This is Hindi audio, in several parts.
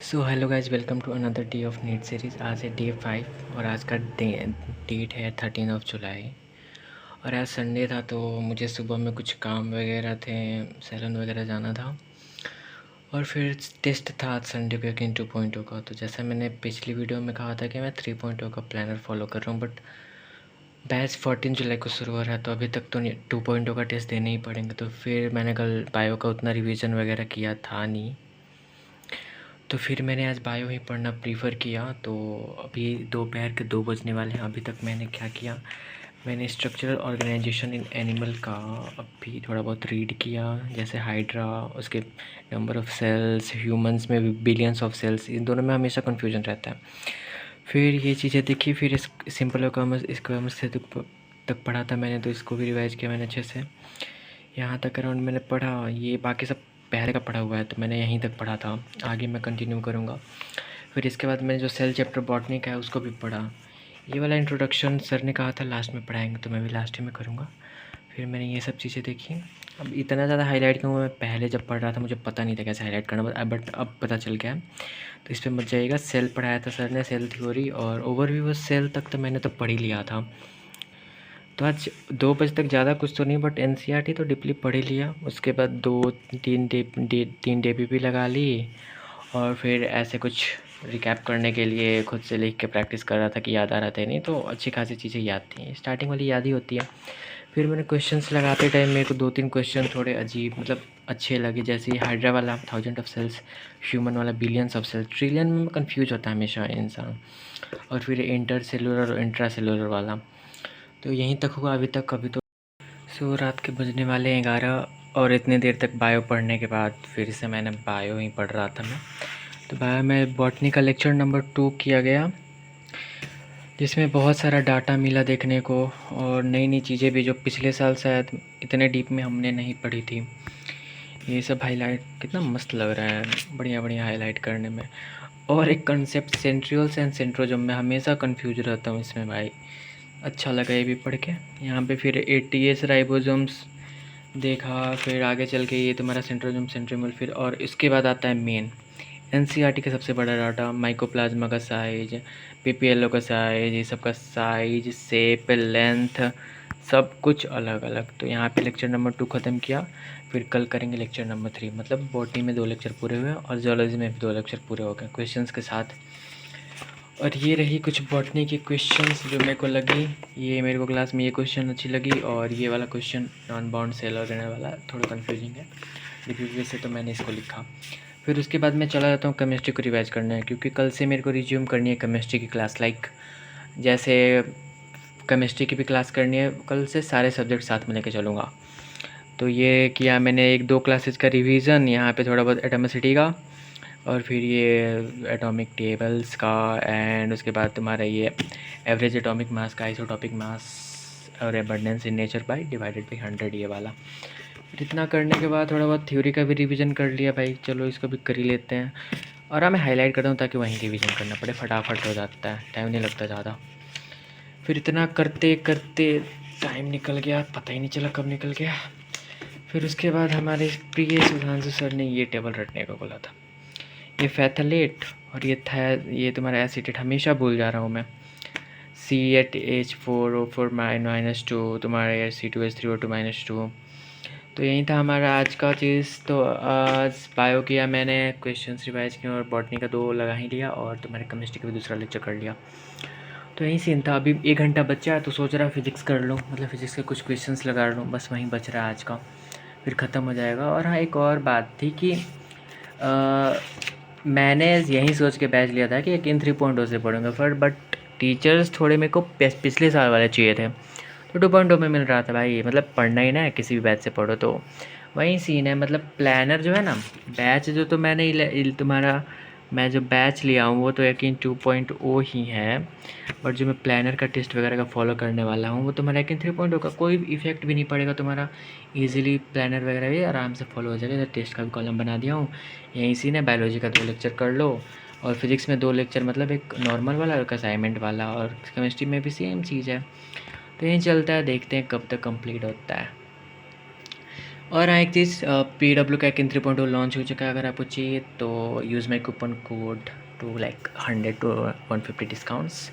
So hello guys, welcome to another day of NEET series. आज है डे 5 और आज का डेट है 13 जुलाई। और आज संडे था तो मुझे सुबह में कुछ काम वगैरह थे, सैलून वगैरह जाना था। और फिर टेस्ट था आज संडे को एक 2.0 का। तो जैसा मैंने पिछली वीडियो में कहा था कि मैं 3.0 का प्लानर फॉलो कर रहा हूँ, बट बैच 14 जुलाई को शुरू हो रहा है तो अभी तक तो 2.0 का टेस्ट देने ही पड़ेंगे। तो फिर मैंने कल बायो का उतना रिवीजन वगैरह किया था नहीं, तो फिर मैंने आज बायो ही पढ़ना प्रीफर किया। तो अभी दोपहर के 2 बजने वाले हैं। अभी तक मैंने क्या किया, मैंने स्ट्रक्चरल ऑर्गेनाइजेशन इन एनिमल का अभी थोड़ा बहुत रीड किया, जैसे हाइड्रा, उसके नंबर ऑफ़ सेल्स, ह्यूमंस में भी बिलियंस ऑफ सेल्स, इन दोनों में हमेशा कन्फ्यूजन रहता है। फिर ये चीज़ें देखी, फिर इस सिंपल स्क्वामस से तक पढ़ा था मैंने, तो इसको भी रिवाइज़ किया मैंने अच्छे से। यहाँ तक अराउंड मैंने पढ़ा, ये बाकी सब पहले का पढ़ा हुआ है तो मैंने यहीं तक पढ़ा था, आगे मैं कंटिन्यू करूँगा। फिर इसके बाद मैंने जो सेल चैप्टर बॉटनी का है उसको भी पढ़ा। ये वाला इंट्रोडक्शन सर ने कहा था लास्ट में पढ़ाएंगे, तो मैं भी लास्ट ही में करूँगा। फिर मैंने ये सब चीज़ें देखी। अब इतना ज़्यादा हाईलाइट क्यों, मैं पहले जब पढ़ रहा था मुझे पता नहीं था कैसे हाईलाइट करना, बट अब पता चल गया। तो इस पर मत जाइएगा। सेल पढ़ाया था सर ने, सेल थ्योरी और ओवरव्यू सेल तक तो मैंने तो पढ़ ही लिया था। तो आज 2 बजे तक ज़्यादा कुछ तो नहीं, बट एनसीईआरटी तो डीपली पढ़ ही लिया। उसके बाद 3 डीपीपी लगा ली और फिर ऐसे कुछ रिकैप करने के लिए खुद से लिख के प्रैक्टिस कर रहा था कि याद आ रहा था नहीं, तो अच्छी खासी चीज़ें याद थी। स्टार्टिंग वाली याद ही होती है। फिर मैंने क्वेश्चंस लगाते टाइम मेरे को 2-3 क्वेश्चन थोड़े अजीब मतलब अच्छे लगे, जैसे हाइड्रा वाला 1000 ऑफ सेल्स, ह्यूमन वाला बिलियंस ऑफ सेल्स, ट्रिलियन में कंफ्यूज होता है हमेशा इंसान। और फिर इंटर सेलुलर और इंट्रा सेलुलर वाला, तो यहीं तक हुआ अभी तक। अभी तो रात के बजने वाले हैं 11, और इतनी देर तक बायो पढ़ने के बाद फिर से मैंने बायो ही पढ़ रहा था मैं। तो बायो में बॉटनी का लेक्चर नंबर 2 किया गया, जिसमें बहुत सारा डाटा मिला देखने को और नई नई चीज़ें भी जो पिछले साल शायद इतने डीप में हमने नहीं पढ़ी थी। ये सब हाईलाइट कितना मस्त लग रहा है, बढ़िया बढ़िया हाईलाइट करने में। और एक कंसेप्ट सेंट्रियोल्स एंड सेंट्रोजोम में हमेशा कंफ्यूज रहता हूँ इसमें भाई, अच्छा लगा ये भी पढ़ के। यहाँ पे फिर एटीएस राइबोसोम्स देखा, फिर आगे चल के ये तुम्हारा सेंट्रोजोम सेंट्रीमल, फिर और इसके बाद आता है मेन एनसीईआरटी का सबसे बड़ा डाटा, माइकोप्लाज्मा का साइज, पीपीएलओ का साइज, ये सब का साइज, शेप, लेंथ, सब कुछ अलग अलग। तो यहाँ पे लेक्चर नंबर 2 ख़त्म किया। फिर कल करेंगे लेक्चर नंबर 3, मतलब बॉटनी में 2 लेक्चर पूरे हुए और जियोलॉजी में भी 2 लेक्चर पूरे हो गए क्वेश्चंस के साथ। और ये रही कुछ बॉटनी की क्वेश्चंस जो मेरे को लगी, ये मेरे को क्लास में ये क्वेश्चन अच्छी लगी, और ये वाला question non bound cell organelle वाला थोड़ा कंफ्यूजिंग है, डीपीपी से तो मैंने इसको लिखा। फिर उसके बाद मैं चला जाता हूँ केमिस्ट्री को रिवाइज करना है, क्योंकि कल से मेरे को रिज्यूम करनी है केमिस्ट्री की क्लास। लाइक जैसे केमिस्ट्री की भी क्लास करनी है, कल से सारे सब्जेक्ट साथ में लेके चलूँगा। तो ये किया मैंने 1-2 क्लासेस का रिवीजन, यहाँ पे थोड़ा बहुत एटॉमिसिटी का, और फिर ये एटॉमिक टेबल्स का, एंड उसके बाद तुम्हारा ये एवरेज एटॉमिक मास का, आइसोटॉपिक मास और abundance in nature by divided by 100, ये वाला। फिर इतना करने के बाद थोड़ा बहुत थ्योरी का भी रिवीजन कर लिया भाई, चलो इसको भी कर ही लेते हैं। और मैं हाईलाइट करता हूँ ताकि वहीं रिवीजन करना पड़े, फटाफट हो जाता है, टाइम नहीं लगता ज़्यादा। फिर इतना करते करते टाइम निकल गया, पता ही नहीं चला कब निकल गया। फिर उसके बाद हमारे प्रिय सुधांशु सर ने ये टेबल रटने को बोला था, ये फैथलेट और ये था, ये तुम्हारा एसीटेट, हमेशा भूल जा रहा हूँ मैं। C8H4O4-2, तुम्हारा C2H3O2-2। तो यही था हमारा आज का चीज़। तो आज बायो किया मैंने, क्वेश्चंस रिवाइज किए और बॉटनी का 2 लगा ही लिया, और तुम्हारे केमिस्ट्री का भी दूसरा लेक्चर कर लिया। तो यही सीन था। अभी 1 घंटा बचा है तो सोच रहा फिज़िक्स कर लूँ, मतलब फिज़िक्स के कुछ क्वेश्चंस लगा लूँ, बस वहीं बच रहा है आज का, फिर ख़त्म हो जाएगा। और हाँ, एक और बात थी कि मैंने यही सोच के बैच लिया था कि एक इन 3.0 से पढ़ूंगा, फिर बट टीचर्स थोड़े मेरे को पिछले साल वाले चाहिए थे, तो 2.0 में मिल रहा था भाई। मतलब पढ़ना ही ना है, किसी भी बैच से पढ़ो, तो वही सीन है। मतलब प्लानर जो है ना, बैच जो तो मैंने तुम्हारा मैं जो बैच लिया हूँ वो तो यकीन 2.0 ही है, बट जो मैं प्लानर का टेस्ट वगैरह का फॉलो करने वाला हूँ वो तुम्हारा यकीन 3.0 का, कोई इफेक्ट भी नहीं पड़ेगा तुम्हारा, इजीली प्लानर वगैरह भी आराम से फॉलो हो जाएगा। टेस्ट का भी कॉलम बना दिया हूँ, यहीं सीन है। बायोलॉजी का 2 लेक्चर कर लो, और फिज़िक्स में 2 लेक्चर, मतलब एक नॉर्मल वाला और एक असाइनमेंट वाला, और केमिस्ट्री में भी सेम चीज़ है। तो यही चलता है, देखते हैं कब तक कंप्लीट होता है। और हाँ, एक चीज़, PW का एक 3.0 लॉन्च हो चुका है। अगर आपको चाहिए तो use my coupon code to like 100 to 150 discounts.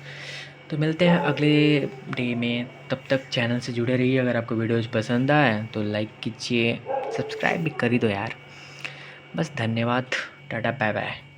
तो मिलते हैं अगले डे में, तब तक चैनल से जुड़े रहिए। अगर आपको वीडियोज़ पसंद आए तो लाइक कीजिए, सब्सक्राइब भी कर ही दो यार। बस धन्यवाद, टाटा बाय बाय।